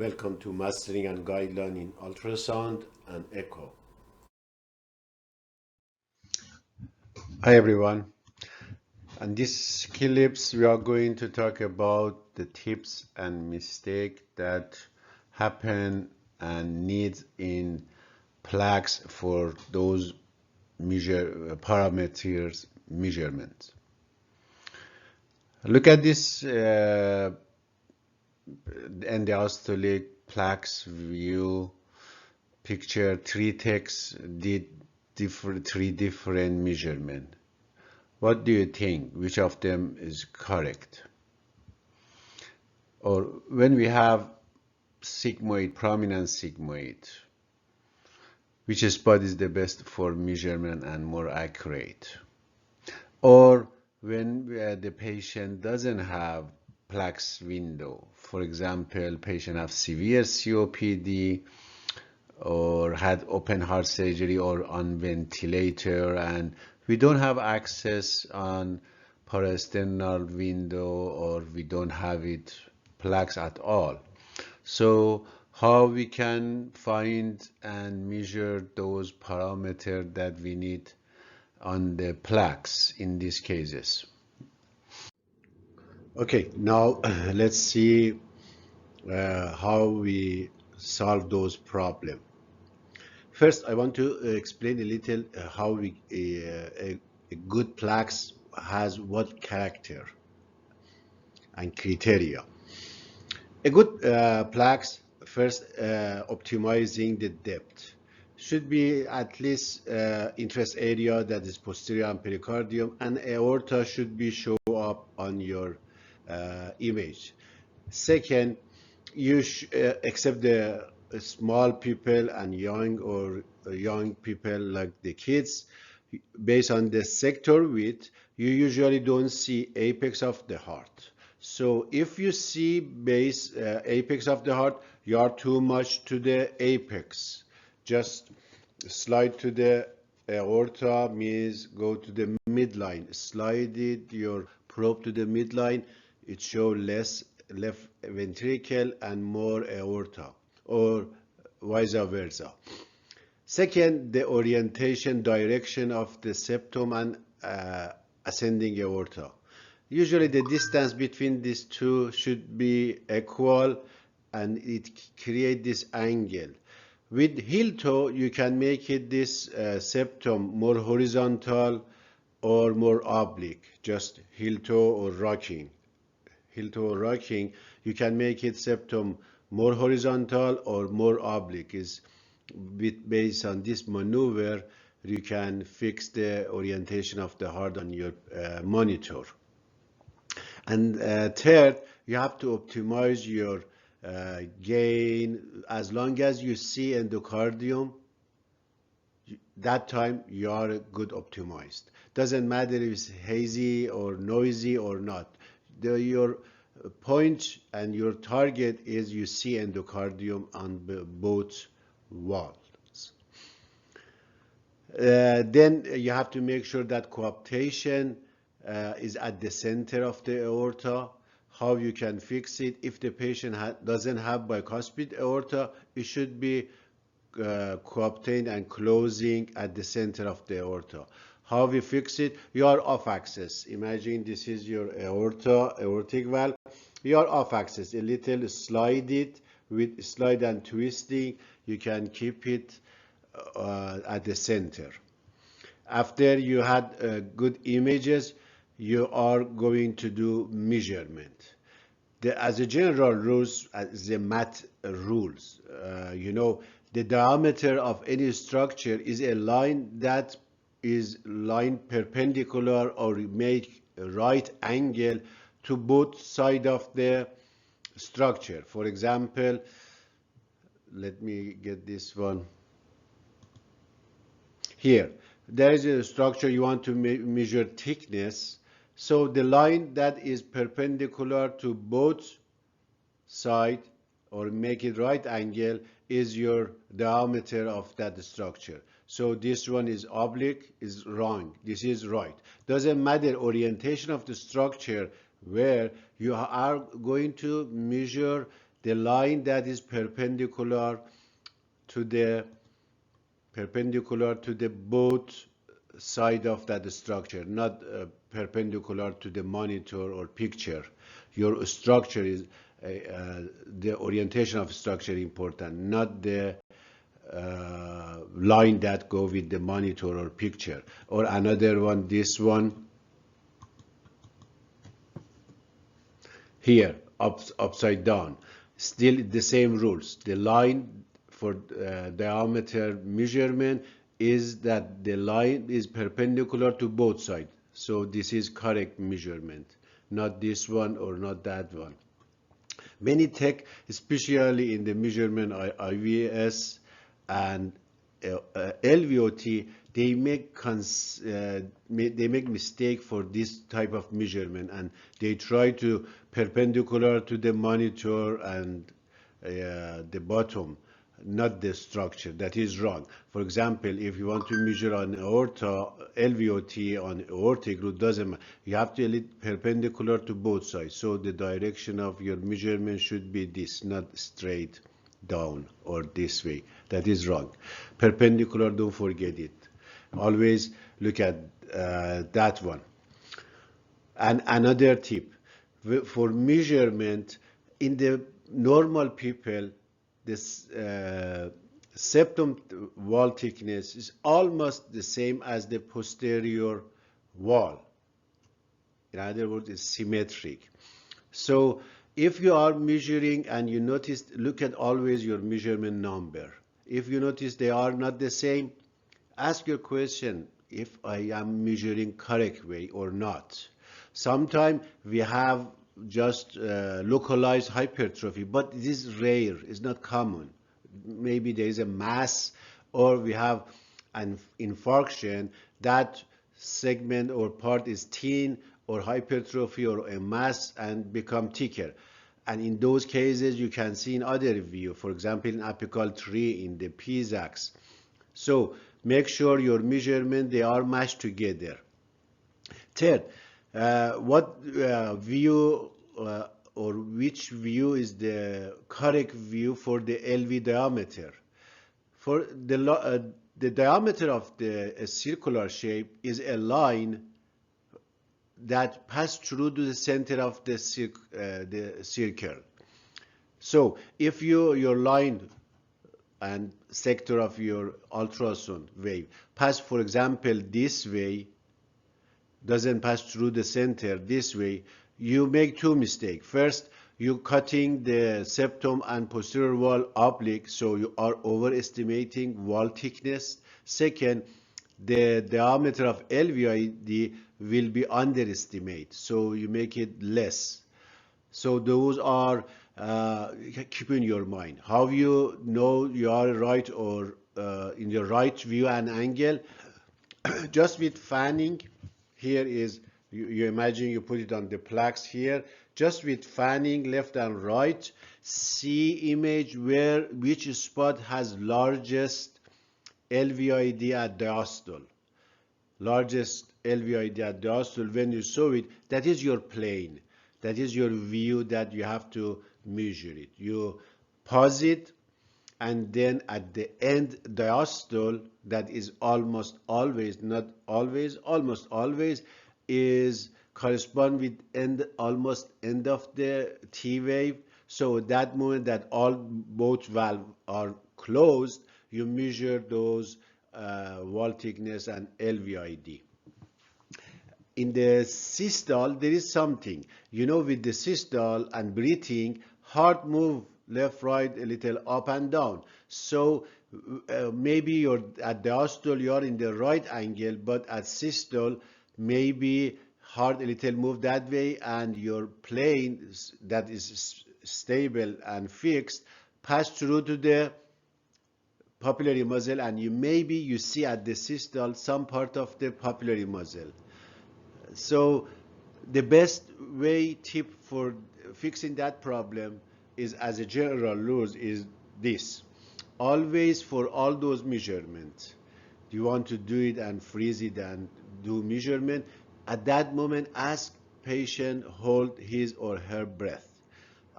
Welcome to Mastering and Guideline in Ultrasound and Echo. Hi everyone. In this clips we are going to talk about the tips and mistakes that happen and needs in PLAX for those parameters measurements. Look at this end-diastolic PLAX view picture. Three techs did three different measurements. What do you think? Which of them is correct? Or when we have sigmoid, prominent sigmoid, which spot is the best for measurement and more accurate? Or when the patient doesn't have PLAX window, for example, patient have severe COPD or had open heart surgery or on ventilator, and we don't have access on parasternal window, or we don't have it PLAX at all. So how we can find and measure those parameters that we need on the PLAX in these cases? Okay, now let's see how we solve those problems. First, I want to explain a little how a good PLAX has what character and criteria. A good PLAX, first optimizing the depth. Should be at least interest area that is posterior and pericardium, and aorta should be show up on your image. Second, you except the small people and young people like the kids, based on the sector width, you usually don't see apex of the heart. So if you see base apex of the heart, you are too much to the apex. Just slide to the aorta, means go to the midline. Slide it, your probe to the midline. It shows less left ventricle and more aorta, or vice versa. Second, the orientation direction of the septum and ascending aorta. Usually the distance between these two should be equal, and it creates this angle. With heel toe, you can make it this septum more horizontal or more oblique, just heel toe or rocking. Heel toe or rocking, you can make it septum more horizontal or more oblique. Is based on this maneuver, you can fix the orientation of the heart on your monitor. And third, you have to optimize your gain. As long as you see endocardium, that time you are good optimized. Doesn't matter if it's hazy or noisy or not. Your point and your target is you see endocardium on both walls. Then you have to make sure that coaptation is at the center of the aorta. How you can fix it? If the patient doesn't have bicuspid aorta, it should be coaptating and closing at the center of the aorta. How we fix it? You are off axis. Imagine this is your aorta, aortic valve. You are off axis. A little slide it with slide and twisting. You can keep it at the center. After you had good images, you are going to do measurement. As a general rules, as the math rules, you know, the diameter of any structure is a line that is line perpendicular or make a right angle to both sides of the structure. For example, let me get this one. Here, there is a structure you want to measure thickness. So the line that is perpendicular to both sides or make it right angle is your diameter of that structure. So this one is oblique, is wrong. This is right. Doesn't matter orientation of the structure, where you are going to measure the line that is perpendicular to the both side of that structure, not perpendicular to the monitor or picture. Your structure is the orientation of structure important, not the line that go with the monitor or picture. Or another one, this one here, upside down. Still the same rules. The line for diameter measurement is that the line is perpendicular to both sides. So this is correct measurement, not this one or not that one. Many tech, especially in the measurement IVS and LVOT, they make mistake for this type of measurement, and they try to perpendicular to the monitor and the bottom, not the structure. That is wrong. For example, if you want to measure on aorta, LVOT on aortic root, doesn't matter. You have to let perpendicular to both sides. So the direction of your measurement should be this, not straight down or this way. That is wrong. Perpendicular, don't forget it. Always look at that one. And another tip, for measurement, in the normal people, this septum wall thickness is almost the same as the posterior wall. In other words, it's symmetric. So if you are measuring and you notice, look at always your measurement number. If you notice they are not the same, ask your question if I am measuring correct way or not. Sometimes we have just localized hypertrophy, but it is rare, it's not common. Maybe there is a mass, or we have an infarction, that segment or part is thin, or hypertrophy or a mass and become thicker. And in those cases you can see in other view, for example in apical tree, in the PLAX. So make sure your measurement, they are matched together. Third, what view or which view is the correct view for the LV diameter? For the diameter of the circular shape is a line that pass through to the center of the circle. So if your line and sector of your ultrasound wave pass, for example, this way, doesn't pass through the center this way, you make two mistakes. First, you cutting the septum and posterior wall oblique, so you are overestimating wall thickness. Second, the diameter of LVID will be underestimated, so you make it less. So those are keep in your mind. How you know you are right or in your right view and angle? Just with fanning. Here is, you imagine you put it on the PLAX here, just with fanning left and right, see image which spot has largest LVID at diastole. Largest LVID at diastole, when you saw it, that is your plane. That is your view that you have to measure it. You pause it, and then at the end diastole, that is almost always, not always, almost always, is correspond with almost end of the T wave. So that moment that both valves are closed, you measure those wall thickness and LVID. In the systole, there is something, with the systole and breathing, heart move left, right, a little up and down. So maybe you're at diastole, you are in the right angle, but at systole, maybe heart a little move that way, and your plane that is stable and fixed pass through to the papillary muscle, and you see at the systole some part of the papillary muscle. So the best tip for fixing that problem is, as a general rule, is this. Always, for all those measurements, you want to do it and freeze it and do measurement. At that moment, ask patient hold his or her breath.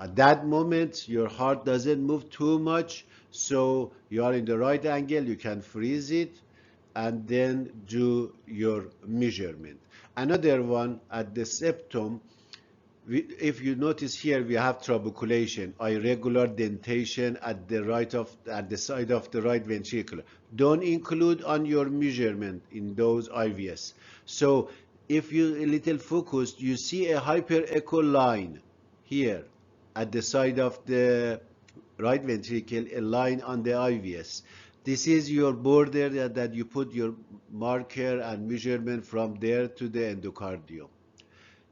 At that moment, your heart doesn't move too much, so you are in the right angle, you can freeze it, and then do your measurement. Another one at the septum, if you notice here, we have trabeculation, irregular dentation at the side of the right ventricle. Don't include on your measurement in those IVS. So if you a little focused, you see a hyperecho line here at the side of the right ventricle, a line on the IVS. This is your border that you put your marker and measurement from there to the endocardium.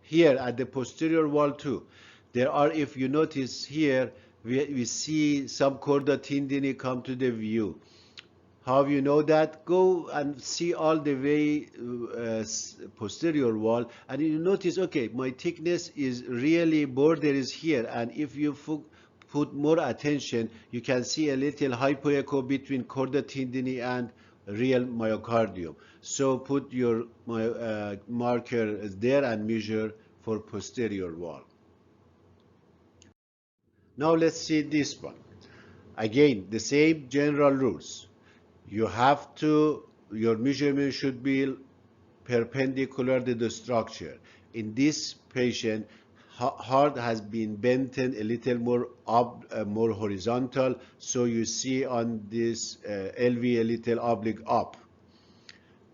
Here at the posterior wall too, there are, if you notice here, we see some chorda tendini come to the view. How you know that? Go and see all the way posterior wall, and you notice, okay, my thickness is really, border is here, and if you put more attention, you can see a little hypoecho between chorda tendini and real myocardium. So put your marker there and measure for posterior wall. Now let's see this one. Again, the same general rules. You have to, your measurement should be perpendicular to the structure. In this patient, heart has been bent a little more up, more horizontal, so you see on this LV a little oblique up.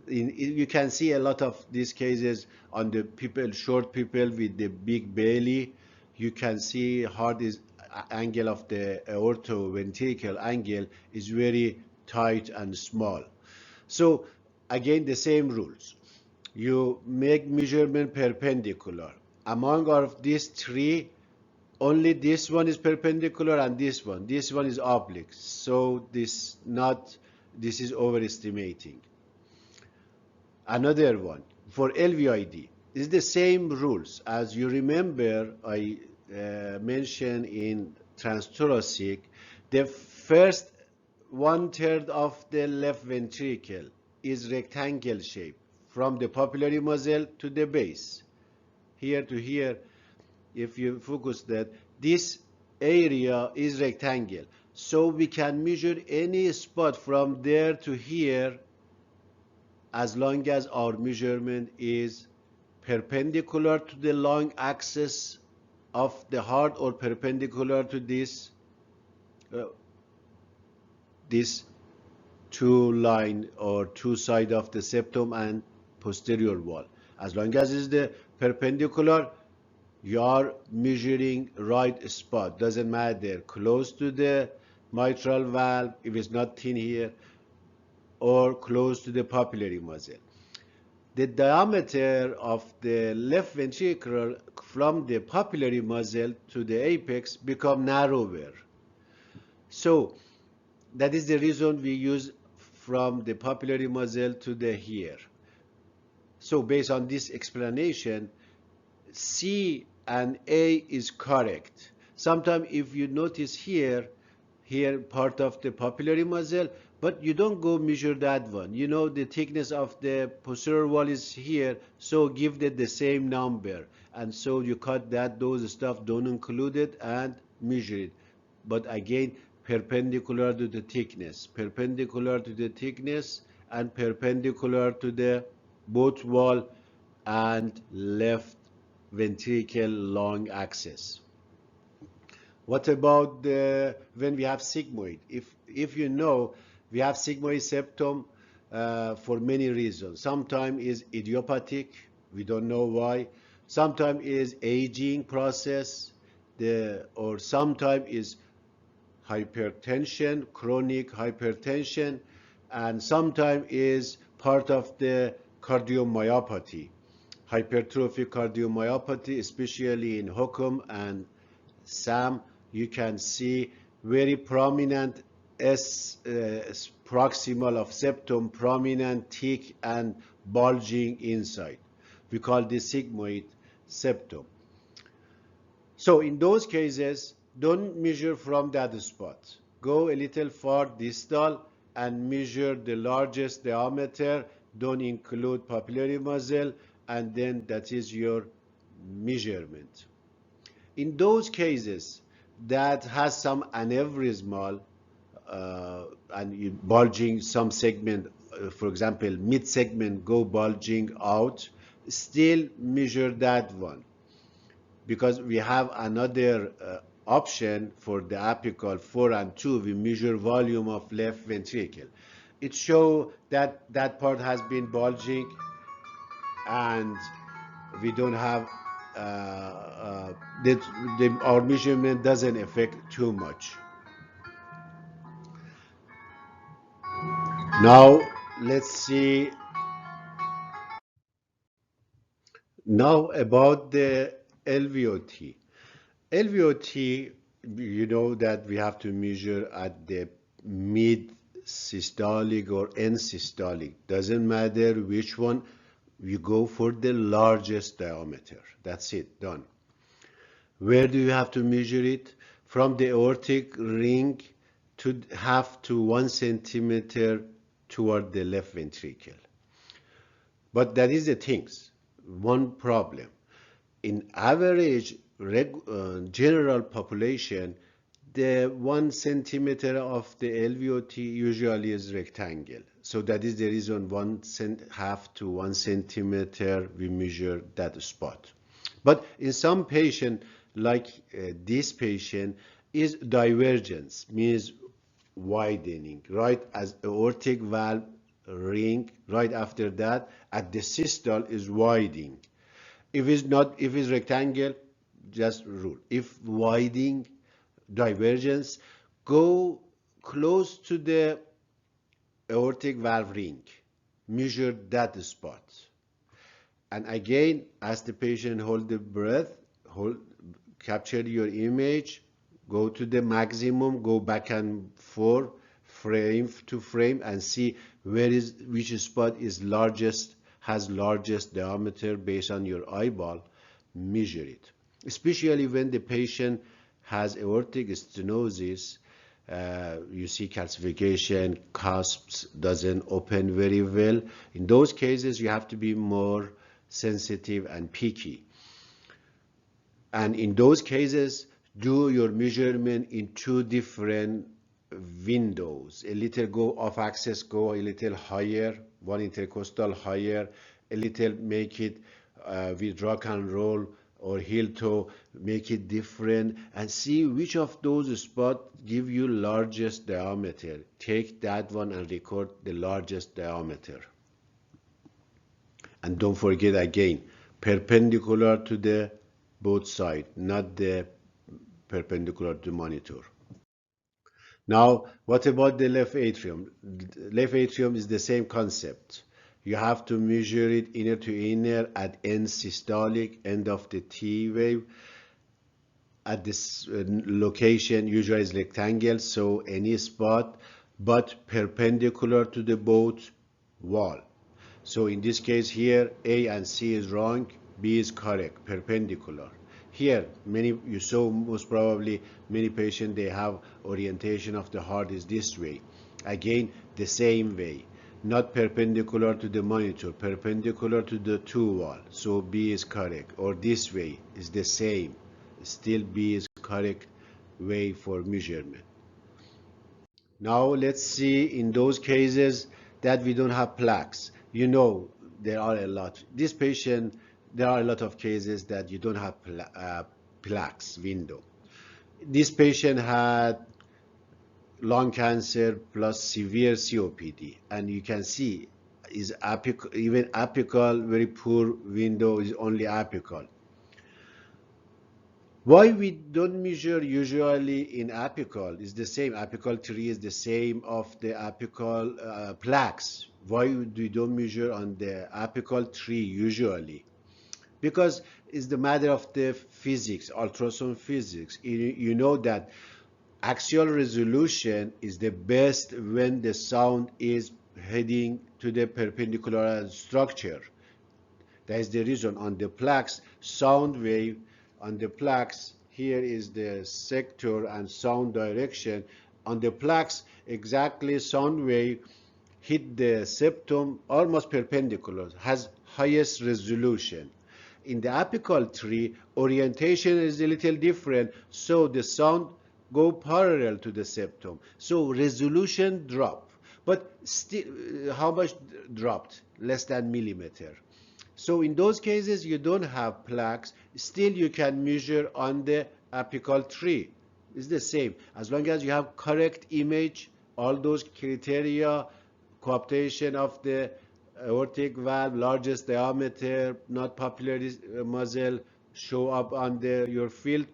You can see a lot of these cases on the people, short people with the big belly. You can see heart is angle of the aortoventricular angle is very tight and small. So again, the same rules. You make measurement perpendicular. Among of these three, only this one is perpendicular and this one. This one is oblique. So this is overestimating. Another one for LVID is the same rules. As you remember, I mentioned in transthoracic, the first 1/3 of the left ventricle is rectangle shape from the papillary muscle to the base. Here to here, if you focus that, this area is rectangle. So we can measure any spot from there to here as long as our measurement is perpendicular to the long axis of the heart or perpendicular to this two line or two side of the septum and posterior wall. As long as it's the perpendicular, you are measuring right spot. Doesn't matter, close to the mitral valve if it's not thin here, or close to the papillary muscle. The diameter of the left ventricle from the papillary muscle to the apex become narrower. So that is the reason we use from the papillary muscle to the here. So based on this explanation, C and A is correct. Sometimes if you notice here part of the papillary muscle, but you don't go measure that one. You know the thickness of the posterior wall is here, so give it the same number. And so you cut that, those stuff, don't include it and measure it. But again, perpendicular to the thickness, perpendicular to the thickness, and perpendicular to the both wall and left ventricle long axis. What about when we have sigmoid? If you know, we have sigmoid septum for many reasons. Sometimes is idiopathic, we don't know why. Sometimes is aging process, or sometimes is hypertension, chronic hypertension, and sometimes is part of the cardiomyopathy, hypertrophic cardiomyopathy, especially in HOCM and SAM. You can see very prominent proximal of septum, prominent, thick, and bulging inside. We call this sigmoid septum. So in those cases, don't measure from that spot. Go a little far distal and measure the largest diameter. Don't include papillary muscle, and then that is your measurement. In those cases, that has some aneurysmal and bulging some segment, for example, mid segment go bulging out, still measure that one, because we have another option for the apical 4 and 2. We measure volume of left ventricle. It shows that that part has been bulging, and we don't have that our measurement doesn't affect too much. Now let's see now about the LVOT. LVOT, you know that we have to measure at the mid systolic or end systolic. Doesn't matter which one, you go for the largest diameter. That's it, done. Where do you have to measure it? From the aortic ring to half to 1 centimeter toward the left ventricle. But that is the things. One problem. In average general population, the 1 centimeter of the LVOT usually is rectangle. So that is the reason half to 1 centimeter we measure that spot. But in some patient, like this patient, is divergence, means widening, right? As aortic valve ring, right after that, at the systole is widening. If it's rectangle, just rule. If widening, divergence, go close to the aortic valve ring, measure that spot. And again, as the patient hold the breath, capture your image, go to the maximum, go back and forth, frame to frame, and see which spot is largest, has largest diameter based on your eyeball. Measure it. Especially when the patient has aortic stenosis, you see calcification, cusps doesn't open very well. In those cases, you have to be more sensitive and picky. And in those cases, do your measurement in 2 different windows. A little go off axis, go a little higher, 1 intercostal higher, a little make it with rock and roll or heel toe, make it different, and see which of those spots give you largest diameter. Take that one and record the largest diameter. And don't forget again, perpendicular to the both sides, not the perpendicular to monitor. Now, what about the left atrium? Left atrium is the same concept. You have to measure it inner to inner at end systolic, end of the T wave. At this location, usually is rectangle, so any spot, but perpendicular to the both wall. So in this case here, A and C is wrong, B is correct, perpendicular. Here, you saw most probably many patients, they have orientation of the heart is this way. Again, the same way, not perpendicular to the monitor, perpendicular to the 2 wall. So B is correct, or this way is the same. Still B is correct way for measurement. Now let's see in those cases that we don't have PLAX. You know, there are a lot. This patient, there are a lot of cases that you don't have PLAX window. This patient had lung cancer plus severe COPD, and you can see is apical, even apical, very poor window is only apical. Why we don't measure usually in apical is the same. Apical 3 is the same of the apical PLAX. Why we don't measure on the apical 3 usually? Because it's the matter of the physics, ultrasound physics. You know that axial resolution is the best when the sound is heading to the perpendicular structure. That is the reason on the PLAX sound wave. On the PLAX, here is the sector and sound direction. On the PLAX, exactly sound wave hit the septum almost perpendicular, has highest resolution. in the apical tree, orientation is a little different, so the sound go parallel to the septum. So resolution drop, but still, how much dropped? Less than millimeter. So in those cases, you don't have PLAX. Still, you can measure on the apical tree. It's the same. As long as you have correct image, all those criteria, coaptation of the aortic valve, largest diameter, not papillary muzzle, show up on your field.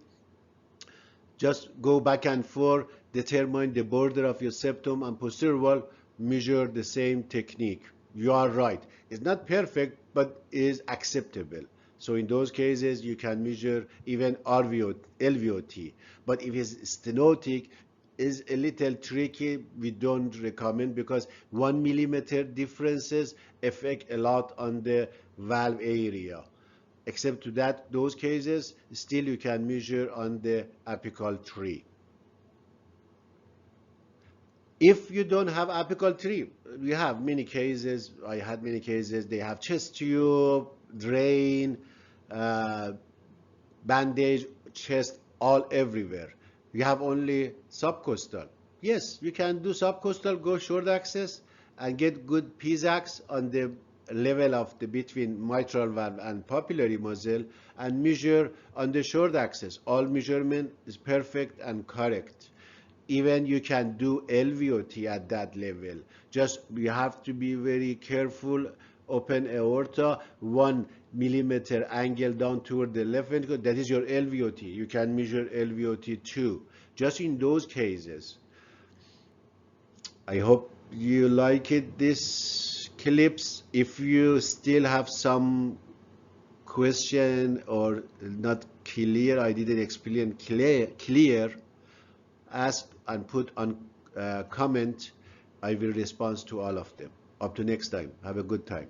Just go back and forth, determine the border of your septum and posterior wall, measure the same technique. You are right. It's not perfect, but is acceptable. So in those cases, you can measure even LVOT. But if it's stenotic, is a little tricky. We don't recommend because 1 millimeter differences affect a lot on the valve area. Except to that, those cases, still you can measure on the apical tree. If you don't have apical tree, we have many cases. I had many cases. They have chest tube, drain, bandage, chest, all everywhere. You have only subcostal. Yes, you can do subcostal, go short axis, and get good PLAX on the level of the between mitral valve and papillary muzzle, and measure on the short axis. All measurement is perfect and correct. Even you can do LVOT at that level. Just you have to be very careful. Open aorta, 1 millimeter angle down toward the left ventricle. That is your LVOT. You can measure LVOT too. Just in those cases. I hope you like it, this clips. If you still have some question or not clear, I didn't explain clear, ask and put on comment. I will respond to all of them. Up to next time. Have a good time.